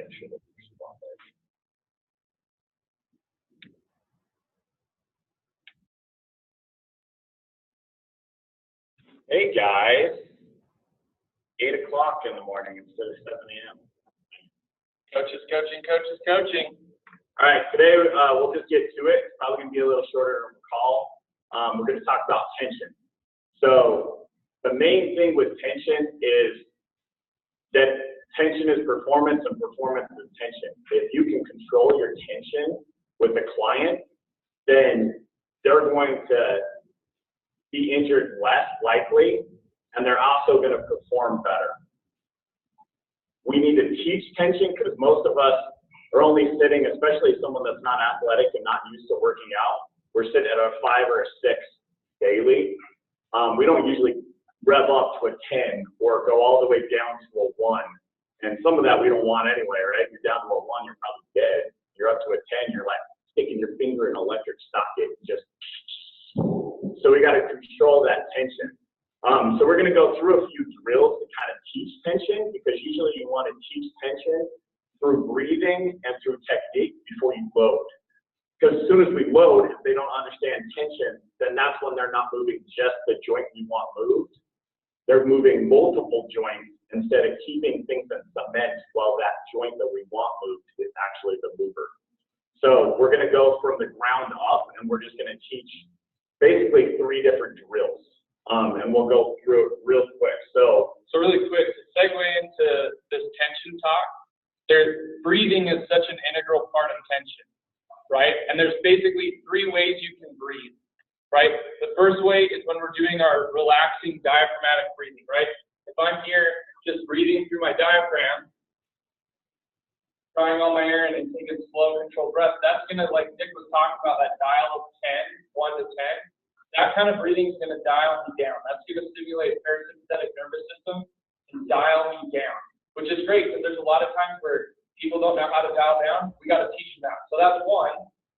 Hey guys, 8 o'clock in the morning instead of 7 a.m. Coaches coaching, coaches coaching. All right, today we'll just get to it. It's probably going to be a little shorter call. We're going to talk about tension. So the main thing with tension is that tension is performance and performance is tension. If you can control your tension with the client, then they're going to be injured less likely, and they're also going to perform better. We need to teach tension because most of us are only sitting, especially someone that's not athletic and not used to working out, we're sitting at a 5 or a 6 daily. We don't usually rev up to a 10 or go all the way down to a 1. And some of that we don't want anyway, right? If you're down to a 1, you're probably dead. You're up to a 10, you're like sticking your finger in an electric socket and just. So we got to control that tension. So we're going to go through a few drills to kind of teach tension, because usually you want to teach tension through breathing and through technique before you load. Because as soon as we load, if they don't understand tension, then that's when they're not moving just the joint you want moved. They're moving multiple joints instead of keeping things in cement while that joint that we want moved is actually the mover. So we're going to go from the ground up, and we're just going to teach basically 3 different drills, and we'll go through it real quick. So really quick, to segue into this tension talk, breathing is such an integral part of tension, right? And there's basically 3 ways you can breathe, right? The first way is when we're doing our relaxing diaphragmatic breathing, right? If I'm here just breathing through my diaphragm, drawing all my air in and taking slow, controlled breath, that's going to, like Nick was talking about, that dial of 10, 1 to 10, that kind of breathing is going to dial me down. That's going to stimulate parasympathetic nervous system and dial me down, which is great because there's a lot of times where people don't know how to dial down. We got to teach them that. So that's one.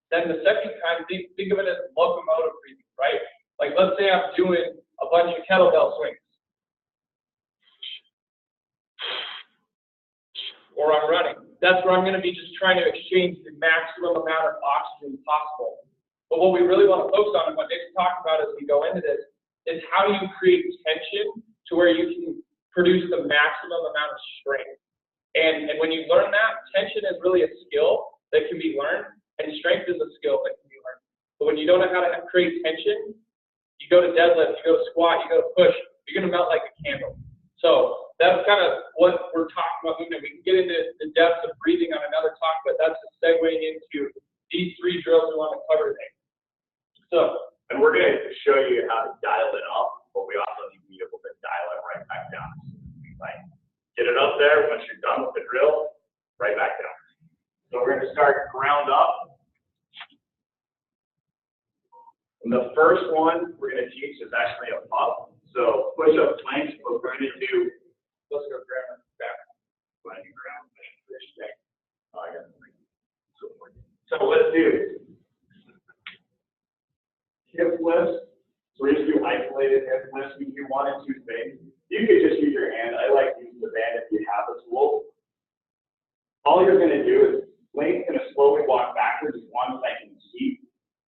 Then the second kind, think of it as locomotive breathing, right? Like let's say I'm doing a bunch of kettlebell swings, or I'm running. That's where I'm going to be just trying to exchange the maximum amount of oxygen possible. But what we really want to focus on, and what Nick's talking about as we go into this, is how do you create tension to where you can produce the maximum amount of strength. And when you learn that, tension is really a skill that can be learned, and strength is a skill that can be learned. But when you don't know how to create tension, you go to deadlift, you go to squat, you go to push, you're going to melt like a candle. So that's kind of what we're talking about movement. We can get into the depths of breathing on another talk, but that's a segue into these 3 drills we want to cover today. So, and we're going to show you how to dial it up, but we also need to be able to dial it right back down. Like, get it up there. Once you're done with the drill, right back down. So we're going to start ground up. And the first one we're going to teach is actually a pop. So push-up planks, what we're going to do. Let's go ground back. Ground. Oh, I got it. So let's do hip lifts. So we just do isolated hip lifts. We do 1 and 2 things. You could just use your hand. I like using the band if you have a tool. All you're going to do is Lane's going to slowly walk backwards as long as I can keep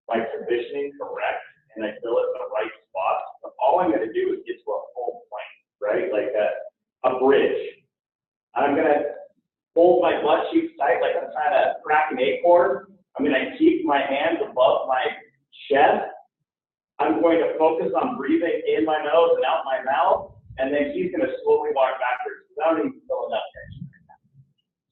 my positioning correct and I feel it in the right spot. So all I'm going to do is get to a full plank, right? Like a bridge. I'm going to hold my butt cheeks tight like I'm trying to crack an acorn. I'm going to keep my hands above my chest. I'm going to focus on breathing in my nose and out my mouth, and then he's going to slowly walk backwards without even feeling that tension right now.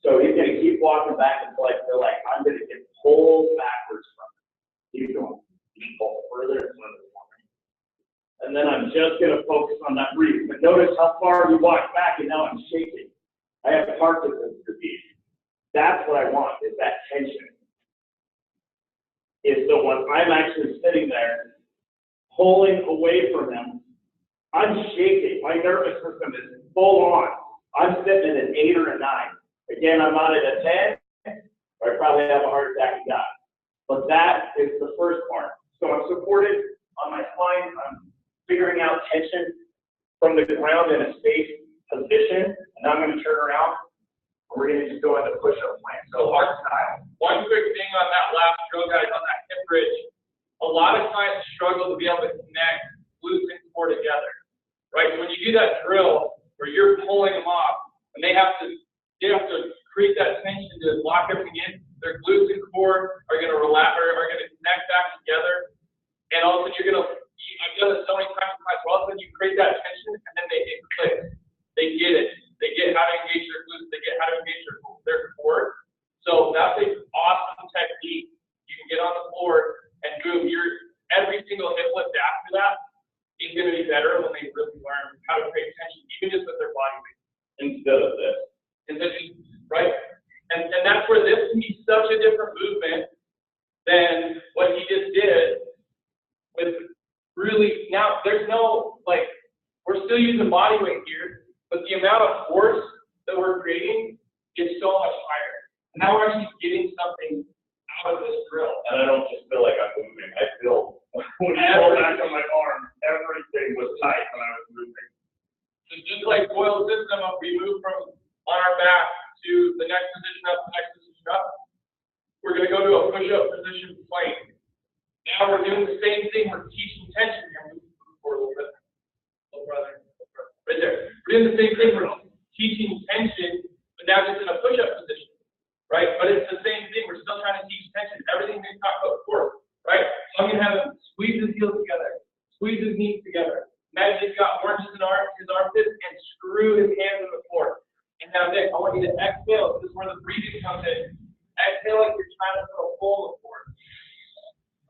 So he's going to keep walking back until I feel like I'm going to get pulled backwards from him. Keep going. Keep pulled further and further. And then I'm just going to focus on that breathing. But notice how far we walked back, and now I'm shaking. I have Parkinson's disease. That's what I want, is that tension. Is so when I'm actually sitting there, pulling away from him, I'm shaking. My nervous system is full on. I'm sitting at an 8 or a 9. Again, I'm not at a 10, or I probably have a heart attack and die. But that is the first part. So I'm supported on my spine. I'm figuring out tension from the ground in a safe position. And I'm going to turn around We're going to just go into push-up plank. So hard style. One quick thing on that last drill, guys, on that hip bridge. A lot of clients struggle to be able to connect glutes and core together, right? So when you do that drill where you're pulling them off, and they have to create that tension to lock everything in. Their glutes and core are going to relax, or are going to connect back together, and all of a sudden you're going to. I've done this so many times in class. All of a sudden you create that tension, and then it clicks. They get it. They get how to engage their glutes. They get how to engage their core. So that's an awesome technique. You can get on the floor and boom, every single hip lift after that is going to be better when they really learn how to create tension, even just with their body weight. Instead of this. Right? And that's where this can be such a different movement than what he just did with really, now there's no, like, we're still using body weight here, but the amount of force that we're creating is so much higher. And now we're actually getting something out of this drill. And I don't just feel like I'm moving. I feel, when I pull back on my arm, everything was tight when I was moving. So just like Boyle's system, we move from on our back to the next position up, the next position up. We're going to go to a push-up position plank. Now we're doing the same thing. We're teaching tension. Move forward a little bit. Little brother. Right there. We're doing the same thing. We're teaching tension, but now just in a push-up position. Right? But it's the same thing. We're still trying to teach tension. Everything we talked about before. Right? So I'm going to have him squeeze his heels together. Squeeze his knees together. Imagine he's got oranges in his armpits and screw his hands on the floor. And now, Nick, I want you to exhale. This is where the breathing comes in. Exhale like you're trying to put a hole in the floor.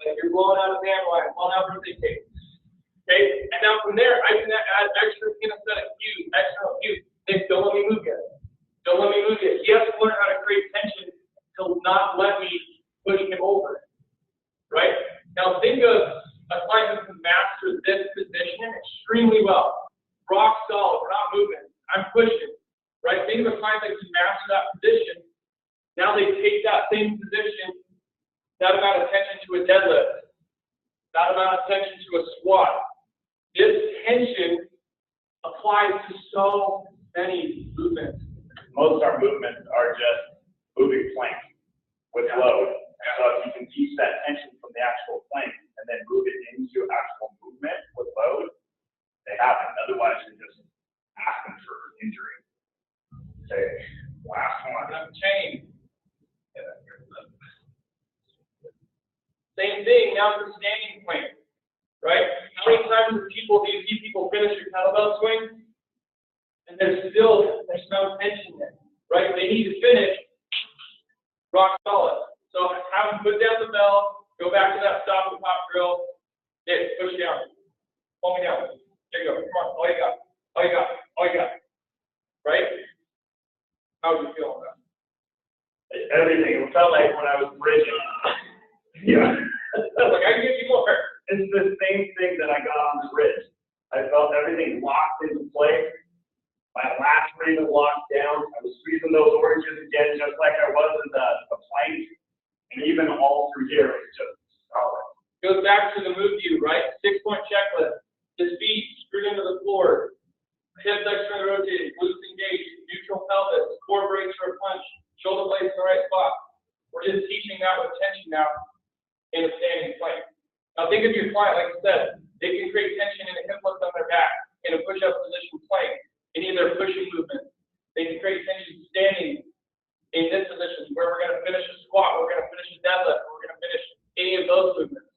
Like you're blowing out a bandwagon, blowing out birthday cake. Okay? And now from there, I can add extra kinesthetic cues, external cues. Nick, don't let me move yet. Don't let me move yet. He has to learn how to create tension to not let me push him over. Right? Now think of a client who can master this position extremely well. Rock solid, we're not moving. I'm pushing. Right? Think of a client that can master that position. Now they take that same position, that amount of tension to a deadlift, that amount of tension to a squat. This tension applies to so many movements. Most of our movements are just moving plank with load. So if you can teach that tension from the actual plank and then move it into actual movement with load, they happen. Otherwise, you're just asking for injury. Say, last one. Chain. Same thing, now it's a standing plank, right? How many times do you see people finish a kettlebell swing and there's no tension there, right? They need to finish rock solid. So have them put down the bell, go back to that stop and pop drill, push down, pull me down. There you go, come on, all you got, all you got, all you got, right? How do you feel about that? Everything. It felt like when I was bridging. Yeah. Like I can give you more. It's the same thing that I got on the bridge. I felt everything locked into place. My last ring was locked down. I was squeezing those oranges again, just like I was in the plank. And even all through here, it's just solid. Goes back to the move view, right? 6-point checklist. His feet screwed into the floor. Hips externally rotated, glutes engaged, neutral pelvis, core brace for a punch, shoulder blades in the right spot. We're just teaching that with tension now in a standing plank. Now think of your client, like I said, they can create tension in a hip lift on their back, in a push-up position plank, any of their pushing movements. They can create tension standing in this position where we're going to finish a squat, we're going to finish a deadlift, we're going to finish any of those movements.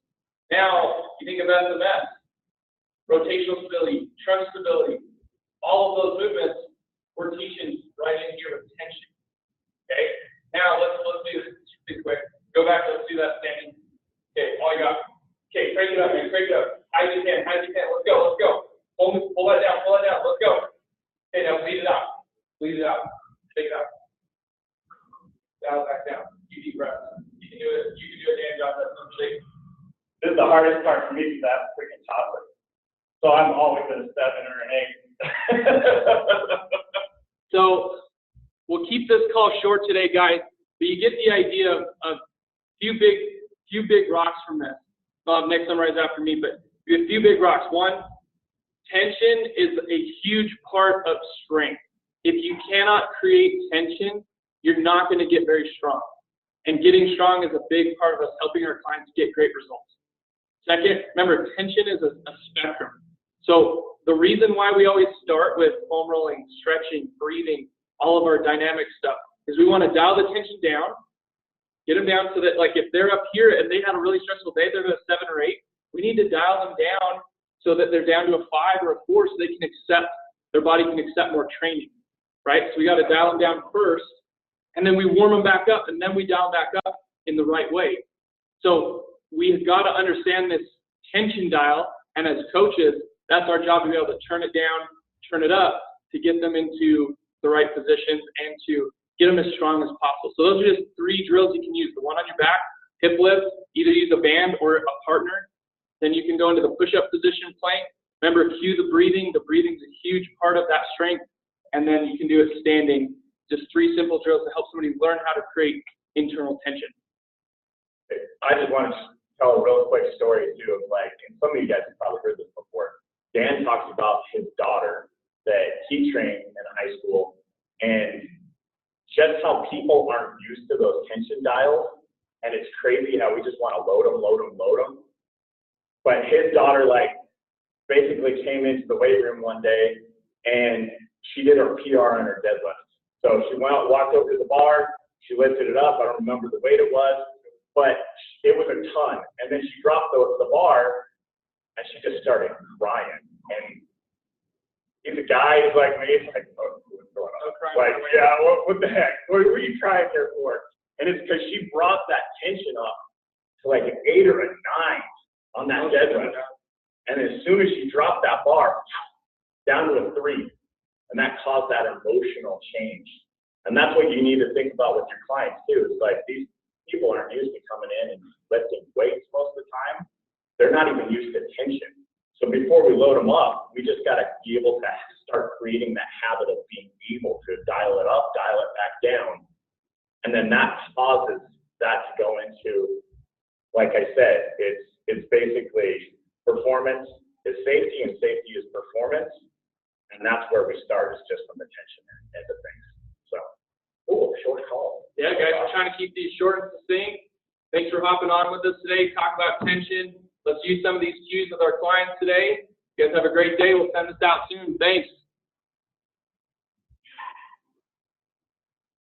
Now, you think of SMS, rotational stability, trunk stability, all of those movements we're teaching right in here with tension. Okay? Now let's do this quick. Go back, let's do that standing. Okay, all you got. Okay, crank it up, man, crank it up. High as you can, let's go, let's go. Pull that down, let's go. Okay, now bleed it out. Bleed it out. Take it out. Down, back down. Deep breath. You can do it, Dan John, that's no shake. This is the hardest part for me because I have a freaking toddler. So I'm always at a 7 or an 8. So we'll keep this call short today, guys, but you get the idea of a few big rocks from this. I'll have Nick summarize after me, but you have a few big rocks. One, tension is a huge part of strength. If you cannot create tension, you're not going to get very strong. And getting strong is a big part of us helping our clients get great results. Second, remember, tension is a spectrum. So the reason why we always start with foam rolling, stretching, breathing, all of our dynamic stuff, is we want to dial the tension down, get them down so that, like, if they're up here and they had a really stressful day, they're at a 7 or 8, we need to dial them down so that they're down to a 5 or a 4 so they can accept, their body can accept more training, right? So we got to dial them down first, and then we warm them back up, and then we dial them back up in the right way. So we've got to understand this tension dial, and as coaches, that's our job, to be able to turn it down, turn it up, to get them into the right positions and to get them as strong as possible. So those are just 3 drills you can use. The one on your back, hip lift, either use a band or a partner. Then you can go into the push-up position plank. Remember, cue the breathing. The breathing is a huge part of that strength. And then you can do it standing. Just 3 simple drills to help somebody learn how to create internal tension. I just want to tell a real quick story too of, like, and some of you guys have probably heard this before. Dan talks about his daughter that he trained in high school, and just how people aren't used to those tension dials, and it's crazy how we just want to load them. But his daughter, like, basically came into the weight room one day, and she did her PR on her deadlift. So she went out, walked over to the bar, she lifted it up. I don't remember the weight it was, but it was a ton. And then she dropped the bar, and she just started crying. And if a guy is like me, it's like, oh, what's going on? Like, yeah, what the heck? What are you trying here for? And it's because she brought that tension up to like an 8 or a 9 on that deadlift. And as soon as she dropped that bar, down to a 3. And that caused that emotional change. And that's what you need to think about with your clients too. It's like, these people aren't used to coming in and lifting weights most of the time. They're not even used to tension. So before we load them up, we just got to be able to start creating that habit of being able to dial it up, dial it back down. And then that causes that to go into, like I said, it's basically performance is safety, and safety is performance. And that's where we start, is just from the tension end of things. So, short call. Yeah, guys, we're trying to keep these short and succinct. Thanks for hopping on with us today, talk about tension. Let's use some of these cues with our clients today. You guys have a great day. We'll send this out soon. Thanks.